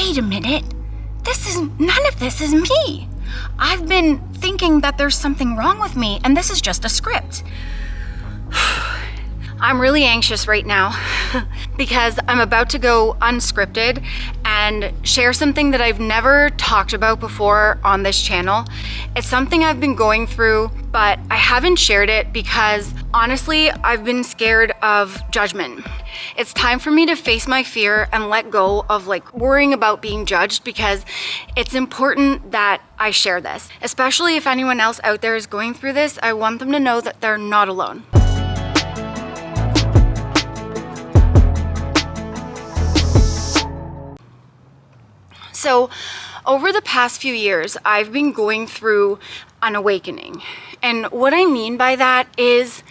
wait a minute, none of this is me. I've been thinking that there's something wrong with me, and this is just a script. I'm really anxious right now because I'm about to go unscripted and share something that I've never talked about before on this channel. It's something I've been going through, but I haven't shared it because honestly, I've been scared of judgment. It's time for me to face my fear and let go of worrying about being judged, because it's important that I share this. Especially if anyone else out there is going through this, I want them to know that they're not alone. So over the past few years, I've been going through an awakening. And what I mean by that is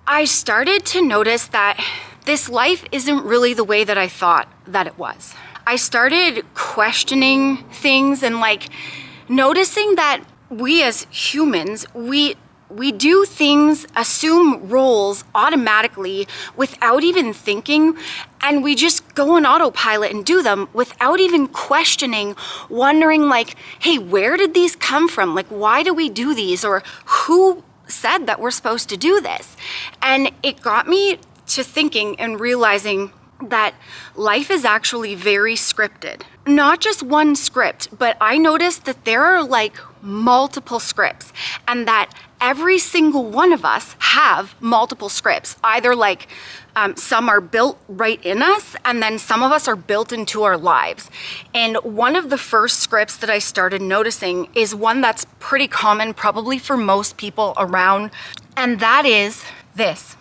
I started to notice that this life isn't really the way that I thought that it was. I started questioning things and noticing that we as humans, we do things, assume roles automatically without even thinking, and we just go on autopilot and do them without even questioning, wondering hey, where did these come from? Why do we do these? Or who said that we're supposed to do this? And it got me to thinking and realizing that life is actually very scripted. Not just one script, but I noticed that there are multiple scripts, and that every single one of us have multiple scripts. Either some are built right in us, and then some of us are built into our lives. And one of the first scripts that I started noticing is one that's pretty common probably for most people around, and that is this.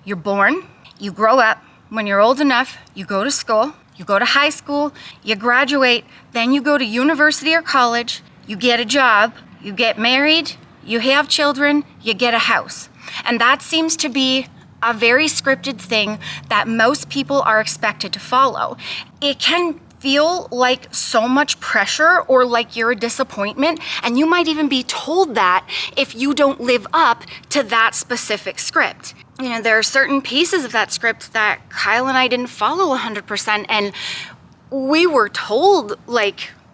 You're born, you grow up, when you're old enough, you go to school, you go to high school, you graduate, then you go to university or college, you get a job, you get married, you have children, you get a house. And that seems to be a very scripted thing that most people are expected to follow. It can feel like so much pressure, or like you're a disappointment, and you might even be told that if you don't live up to that specific script. You know, there are certain pieces of that script that Kyle and I didn't follow 100%, and we were told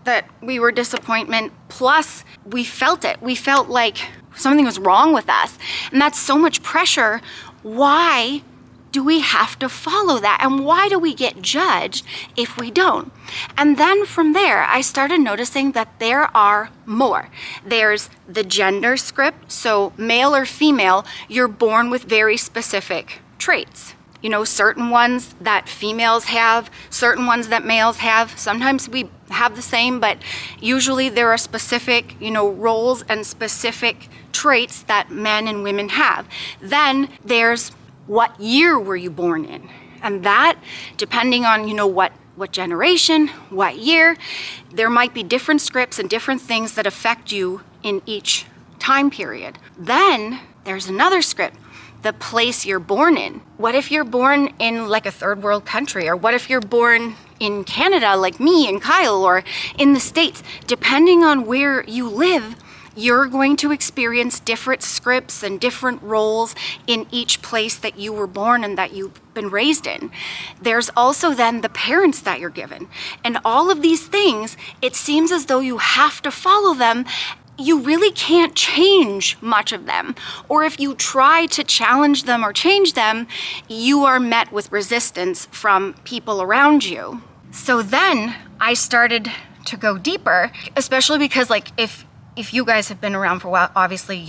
that we were disappointment, plus we felt it. We felt like something was wrong with us, and that's so much pressure. Why do we have to follow that? And why do we get judged if we don't? And then from there, I started noticing that there are more. There's the gender script, so male or female, you're born with very specific traits. You know, certain ones that females have, certain ones that males have. Sometimes we have the same, but usually there are specific, roles and specific traits that men and women have. Then there's what year were you born in? And that, depending on, what generation, what year, there might be different scripts and different things that affect you in each time period. Then there's another script, the place you're born in. What if you're born in a third world country? Or what if you're born in Canada like me and Kyle, or in the States? Depending on where you live, you're going to experience different scripts and different roles in each place that you were born and that you've been raised in. There's also then the parents that you're given. And all of these things, it seems as though you have to follow them. You really can't change much of them. Or if you try to challenge them or change them, you are met with resistance from people around you. So then I started to go deeper, especially because if you guys have been around for a while, obviously,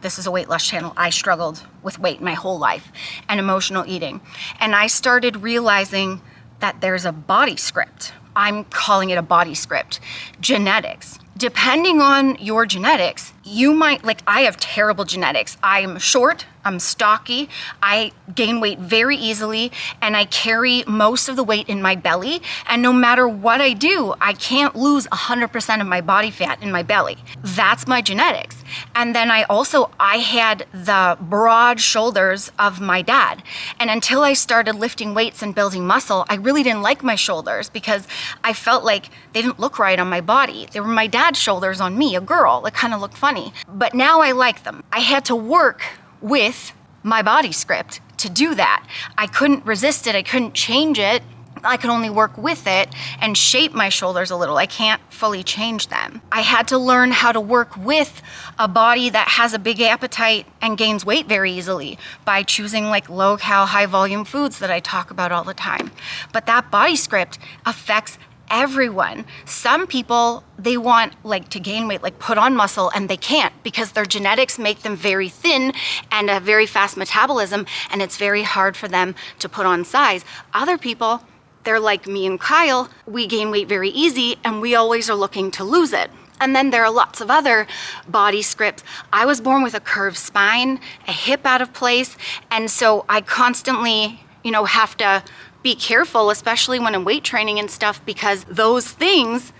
this is a weight loss channel. I struggled with weight my whole life and emotional eating. And I started realizing that there's a body script. I'm calling it a body script. Genetics. Depending on your genetics, you might, I have terrible genetics. I'm short, I'm stocky, I gain weight very easily, and I carry most of the weight in my belly. And no matter what I do, I can't lose 100% of my body fat in my belly. That's my genetics. And then I had the broad shoulders of my dad. And until I started lifting weights and building muscle, I really didn't like my shoulders because I felt like they didn't look right on my body. They were my dad's shoulders on me, a girl. It kind of looked funny. But now I like them. I had to work with my body script to do that. I couldn't resist it. I couldn't change it. I can only work with it and shape my shoulders a little. I can't fully change them. I had to learn how to work with a body that has a big appetite and gains weight very easily by choosing like low cal, high volume foods that I talk about all the time. But that body script affects everyone. Some people, they want like to gain weight, like put on muscle, and they can't because their genetics make them very thin and a very fast metabolism, and it's very hard for them to put on size. Other people, they're like me and Kyle, we gain weight very easy and we always are looking to lose it. And then there are lots of other body scripts. I was born with a curved spine, a hip out of place, and so I constantly, have to be careful, especially when I'm weight training and stuff, because those things,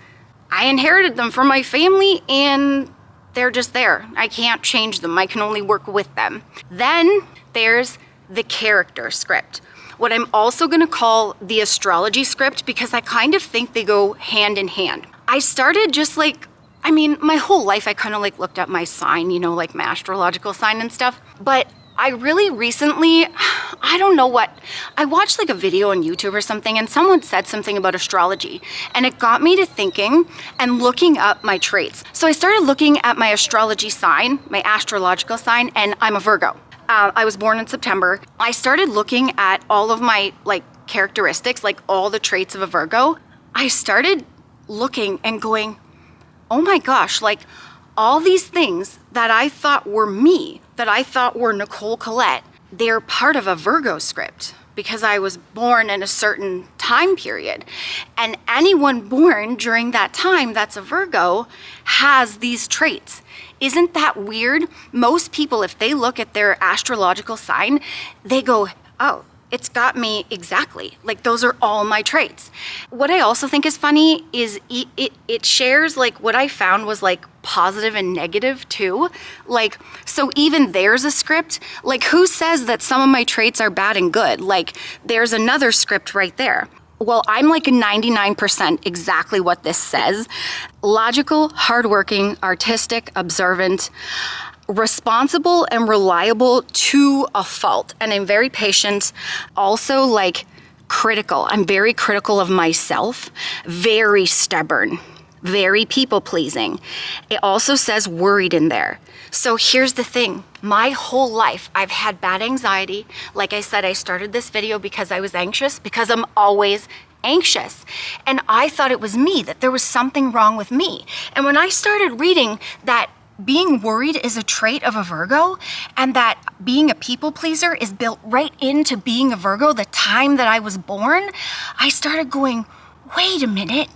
I inherited them from my family and they're just there. I can't change them. I can only work with them. Then there's the character script, what I'm also gonna call the astrology script, because I kind of think they go hand in hand. I started just my whole life I kind of looked at my sign, like my astrological sign and stuff. But I really recently, I don't know what, I watched a video on YouTube or something, and someone said something about astrology, and it got me to thinking and looking up my traits. So I started looking at my astrology sign, my astrological sign, and I'm a Virgo. I was born in September. I started looking at all of my characteristics, all the traits of a Virgo. I started looking and going, oh my gosh, all these things that I thought were me, that I thought were Nicole Collette, they're part of a Virgo script because I was born in a certain time period. And anyone born during that time that's a Virgo has these traits. Isn't that weird? Most people, if they look at their astrological sign, they go, oh, it's got me exactly. Those are all my traits. What I also think is funny is it shares what I found was positive and negative too. So even there's a script. Who says that some of my traits are bad and good? There's another script right there. Well, I'm 99% exactly what this says. Logical, hardworking, artistic, observant, responsible and reliable to a fault. And I'm very patient. Also critical. I'm very critical of myself. Very stubborn. Very people pleasing. It also says worried in there. So here's the thing. My whole life, I've had bad anxiety. Like I said, I started this video because I was anxious, because I'm always anxious. And I thought it was me, that there was something wrong with me. And when I started reading that being worried is a trait of a Virgo, and that being a people pleaser is built right into being a Virgo the time that I was born, I started going, wait a minute,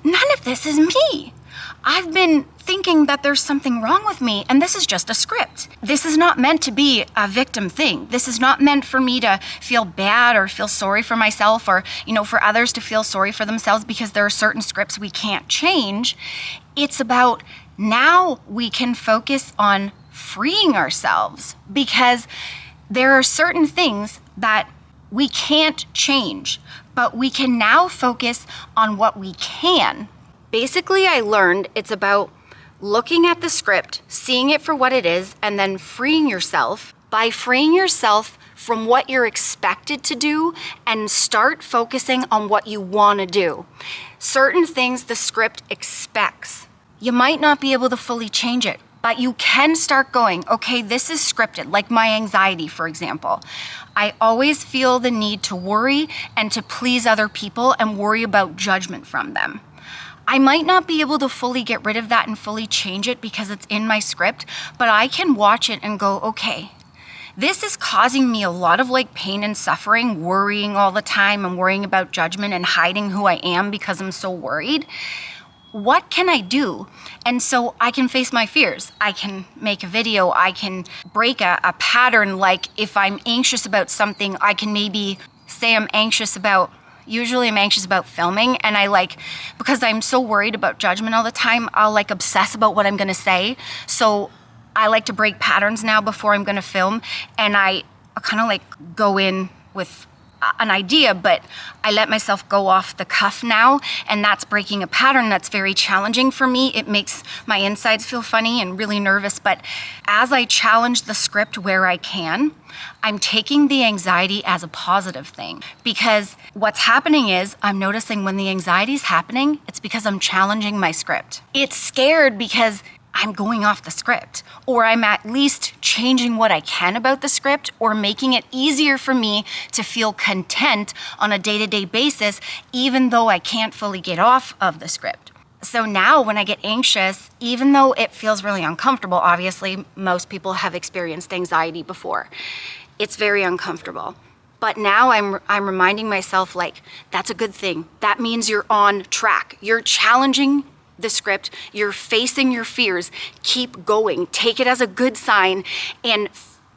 none of this is me. I've been thinking that there's something wrong with me, and this is just a script. This is not meant to be a victim thing. This is not meant for me to feel bad or feel sorry for myself, or, for others to feel sorry for themselves because there are certain scripts we can't change. It's about now we can focus on freeing ourselves, because there are certain things that we can't change, but we can now focus on what we can. Basically, I learned it's about looking at the script, seeing it for what it is, and then freeing yourself. By freeing yourself from what you're expected to do and start focusing on what you want to do. Certain things the script expects. You might not be able to fully change it, but you can start going, okay, this is scripted, like my anxiety, for example. I always feel the need to worry and to please other people and worry about judgment from them. I might not be able to fully get rid of that and fully change it because it's in my script, but I can watch it and go, okay, this is causing me a lot of pain and suffering, worrying all the time and worrying about judgment and hiding who I am because I'm so worried. What can I do? And so I can face my fears. I can make a video. I can break a pattern. If I'm anxious about something, I can maybe say I'm anxious about, usually I'm anxious about filming, and because I'm so worried about judgment all the time, I'll obsess about what I'm gonna say. So I like to break patterns now before I'm gonna film, and I kind of go in with an idea, but I let myself go off the cuff now, and that's breaking a pattern that's very challenging for me. It makes my insides feel funny and really nervous, but as I challenge the script where I can, I'm taking the anxiety as a positive thing, because what's happening is I'm noticing when the anxiety is happening, it's because I'm challenging my script. It's scared because I'm going off the script, or I'm at least changing what I can about the script, or making it easier for me to feel content on a day-to-day basis, even though I can't fully get off of the script. So now when I get anxious, even though it feels really uncomfortable, obviously most people have experienced anxiety before. It's very uncomfortable. But now I'm reminding myself, like, that's a good thing. That means you're on track. You're challenging the script, you're facing your fears. Keep going. Take it as a good sign and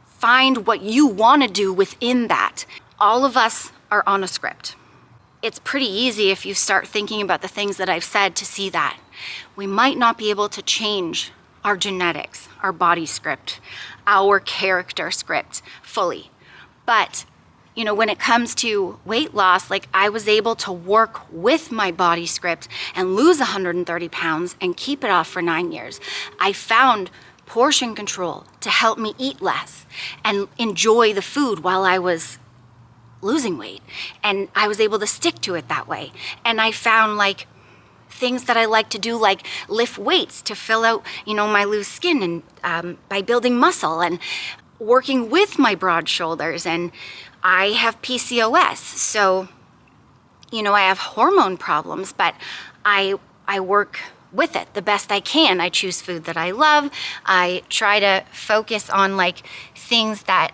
find what you want to do within that. All of us are on a script. It's pretty easy if you start thinking about the things that I've said to see that. We might not be able to change our genetics, our body script, our character script fully. But you know, when it comes to weight loss, like, I was able to work with my body script and lose 130 pounds and keep it off for 9 years. I found portion control to help me eat less and enjoy the food while I was losing weight. And I was able to stick to it that way. And I found, like, things that I like to do, like lift weights to fill out, you know, my loose skin, and by building muscle and working with my broad shoulders. And I have PCOS, so, you know, I have hormone problems, but I work with it the best I can. I choose food that I love. I try to focus on, like, things that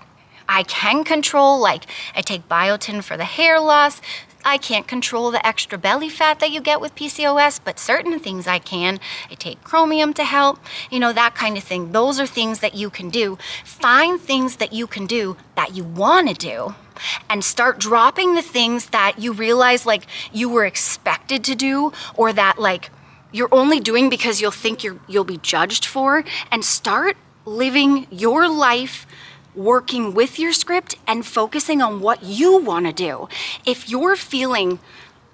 I can control, like I take biotin for the hair loss. I can't control the extra belly fat that you get with PCOS, but certain things I can. I take chromium to help, you know, that kind of thing. Those are things that you can do. Find things that you can do that you want to do, and start dropping the things that you realize, like, you were expected to do, or that, like, you're only doing because you'll think you'll be judged for, and start living your life working with your script and focusing on what you want to do. If you're feeling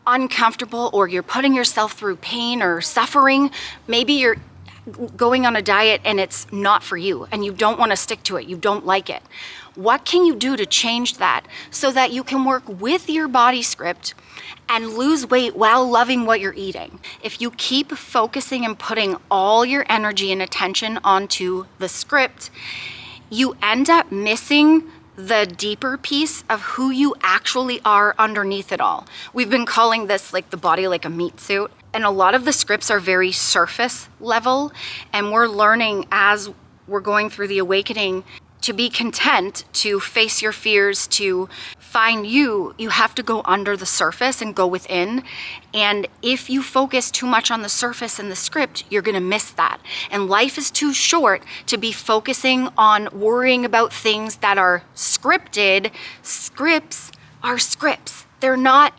uncomfortable, or you're putting yourself through pain or suffering, maybe you're going on a diet and it's not for you and you don't want to stick to it, you don't like it. What can you do to change that so that you can work with your body script and lose weight while loving what you're eating? If you keep focusing and putting all your energy and attention onto the script, you end up missing the deeper piece of who you actually are underneath it all. We've been calling this, like, the body like a meat suit. And a lot of the scripts are very surface level. And we're learning as we're going through the awakening to be content, to face your fears, to find you have to go under the surface and go within. And if you focus too much on the surface and the script, you're gonna miss that. And life is too short to be focusing on worrying about things that are scripted. Scripts are scripts. They're not,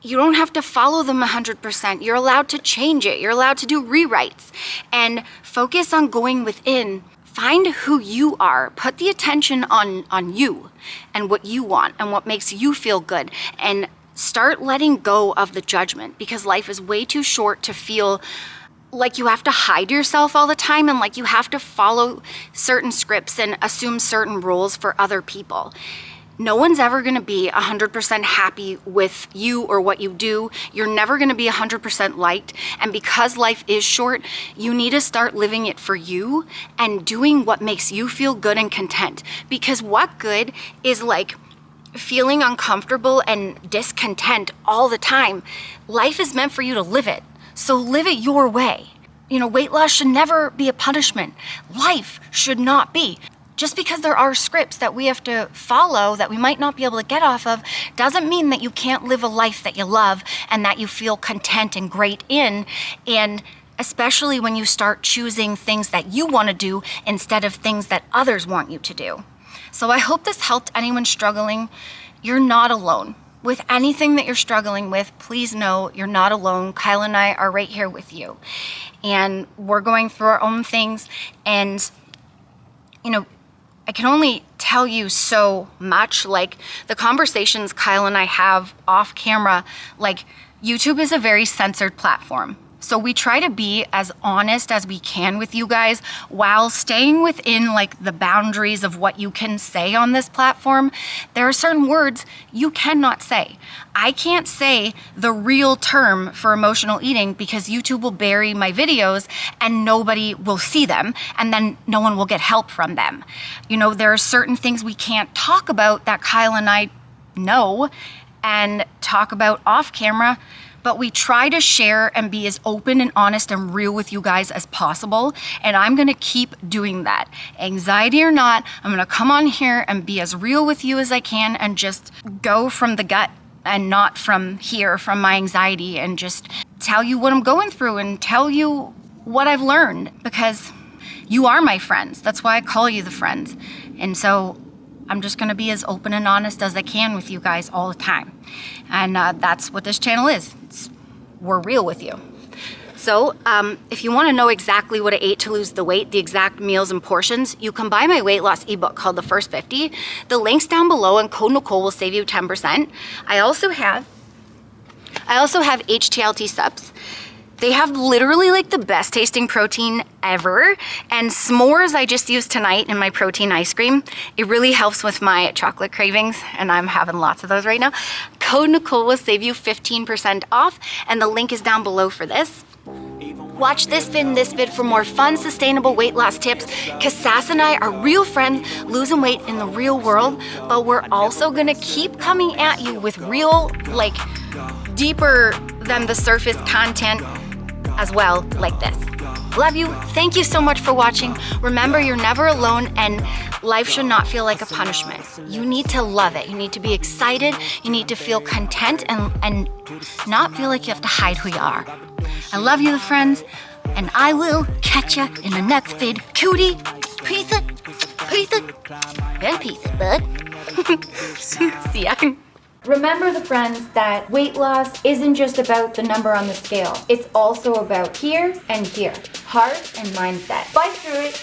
you don't have to follow them 100%. You're allowed to change it. You're allowed to do rewrites, and focus on going within. Find who you are. Put the attention on you and what you want and what makes you feel good, and start letting go of the judgment, because life is way too short to feel like you have to hide yourself all the time and like you have to follow certain scripts and assume certain roles for other people. No one's ever going to be 100% happy with you or what you do. You're never going to be 100% liked. And because life is short, you need to start living it for you and doing what makes you feel good and content. Because what good is, like, feeling uncomfortable and discontent all the time? Life is meant for you to live it. So live it your way. You know, weight loss should never be a punishment. Life should not be. Just because there are scripts that we have to follow that we might not be able to get off of doesn't mean that you can't live a life that you love and that you feel content and great in. And especially when you start choosing things that you want to do instead of things that others want you to do. So I hope this helped anyone struggling. You're not alone. With anything that you're struggling with, please know you're not alone. Kyle and I are right here with you. And we're going through our own things. And, you know, I can only tell you so much. Like the conversations Kyle and I have off camera, like YouTube is a very censored platform. So we try to be as honest as we can with you guys while staying within like the boundaries of what you can say on this platform. There are certain words you cannot say. I can't say the real term for emotional eating because YouTube will bury my videos and nobody will see them, and then no one will get help from them. You know, there are certain things we can't talk about that Kyle and I know and talk about off camera, but we try to share and be as open and honest and real with you guys as possible. And I'm gonna keep doing that. Anxiety or not, I'm gonna come on here and be as real with you as I can and just go from the gut and not from here, from my anxiety, and just tell you what I'm going through and tell you what I've learned, because you are my friends. That's why I call you the friends. And so I'm just gonna be as open and honest as I can with you guys all the time. And that's what this channel is. We're real with you. So if you wanna know exactly what I ate to lose the weight, the exact meals and portions, you can buy my weight loss ebook called The First 50. The link's down below, and code Nicole will save you 10%. I also have HTLT subs. They have literally like the best tasting protein ever. And s'mores I just used tonight in my protein ice cream. It really helps with my chocolate cravings, and I'm having lots of those right now. Code Nicole will save you 15% off, and the link is down below for this. Watch this vid and this vid for more fun, sustainable weight loss tips, because Sass and I are real friends losing weight in the real world, but we're also gonna keep coming at you with real, like, deeper than the surface content as well, like this. Love you. Thank you so much for watching. Remember, you're never alone, and life should not feel like a punishment. You need to love it. You need to be excited. You need to feel content and not feel like you have to hide who you are. I love you, friends, and I will catch you in the next vid. Cutie, peace it, and peace it, bud. See ya. Remember, the friends, that weight loss isn't just about the number on the scale. It's also about here and here, heart and mindset. Fight through it.